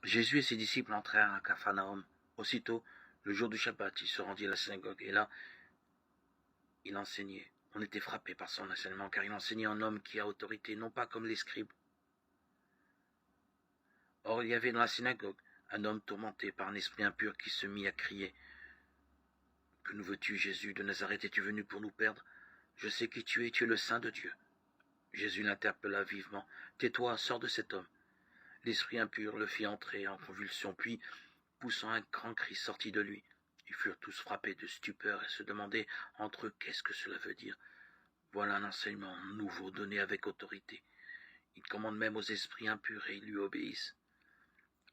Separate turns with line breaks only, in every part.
Jésus et ses disciples entrèrent à Capharnaüm. Aussitôt, le jour du Shabbat, il se rendit à la synagogue, et là, il enseignait. On était frappé par son enseignement, car il enseignait en homme qui a autorité, non pas comme les scribes. Or, il y avait dans la synagogue un homme tourmenté par un esprit impur qui se mit à crier. « Que nous veux-tu, Jésus de Nazareth? Es-tu venu pour nous perdre? Je sais qui tu es le Saint de Dieu. » Jésus l'interpella vivement. « Tais-toi, sors de cet homme. » L'esprit impur le fit entrer en convulsion, puis, poussant un grand cri, sortit de lui. Ils furent tous frappés de stupeur et se demandaient entre eux qu'est-ce que cela veut dire. Voilà un enseignement nouveau donné avec autorité. Il commande même aux esprits impurs et ils lui obéissent.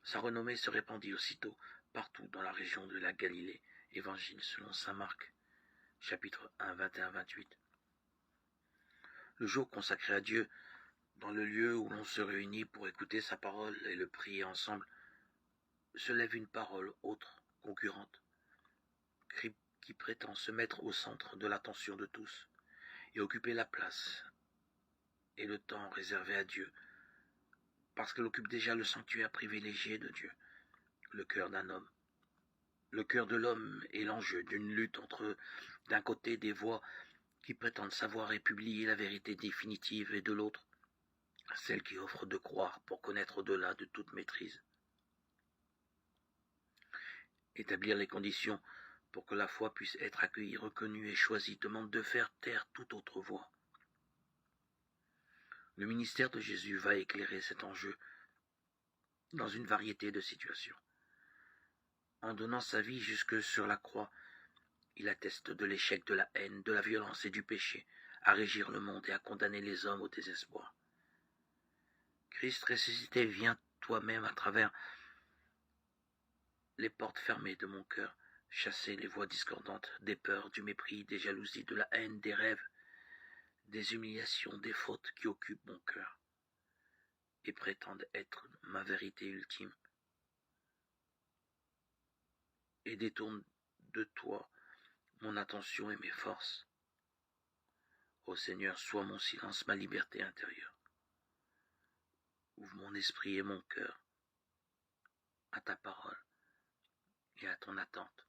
Sa renommée se répandit aussitôt partout dans la région de la Galilée. Évangile selon saint Marc, chapitre 1, 21-28. Le jour consacré à Dieu, dans le lieu où l'on se réunit pour écouter sa parole et le prier ensemble, se lève une parole autre, concurrente, qui prétend se mettre au centre de l'attention de tous et occuper la place et le temps réservé à Dieu, parce qu'elle occupe déjà le sanctuaire privilégié de Dieu, le cœur d'un homme. Le cœur de l'homme est l'enjeu d'une lutte entre, d'un côté, des voix qui prétendent savoir et publier la vérité définitive, et de l'autre, celles qui offrent de croire pour connaître au-delà de toute maîtrise. Établir les conditions pour que la foi puisse être accueillie, reconnue et choisie demande de faire taire toute autre voix. Le ministère de Jésus va éclairer cet enjeu dans une variété de situations. En donnant sa vie jusque sur la croix, il atteste de l'échec de la haine, de la violence et du péché, à régir le monde et à condamner les hommes au désespoir. Christ ressuscité, viens toi-même à travers les portes fermées de mon cœur, chasser les voix discordantes, des peurs, du mépris, des jalousies, de la haine, des rêves, des humiliations, des fautes qui occupent mon cœur et prétendent être ma vérité ultime, et détourne de toi mon attention et mes forces. Ô Seigneur, sois mon silence, ma liberté intérieure. Ouvre mon esprit et mon cœur à ta parole et à ton attente.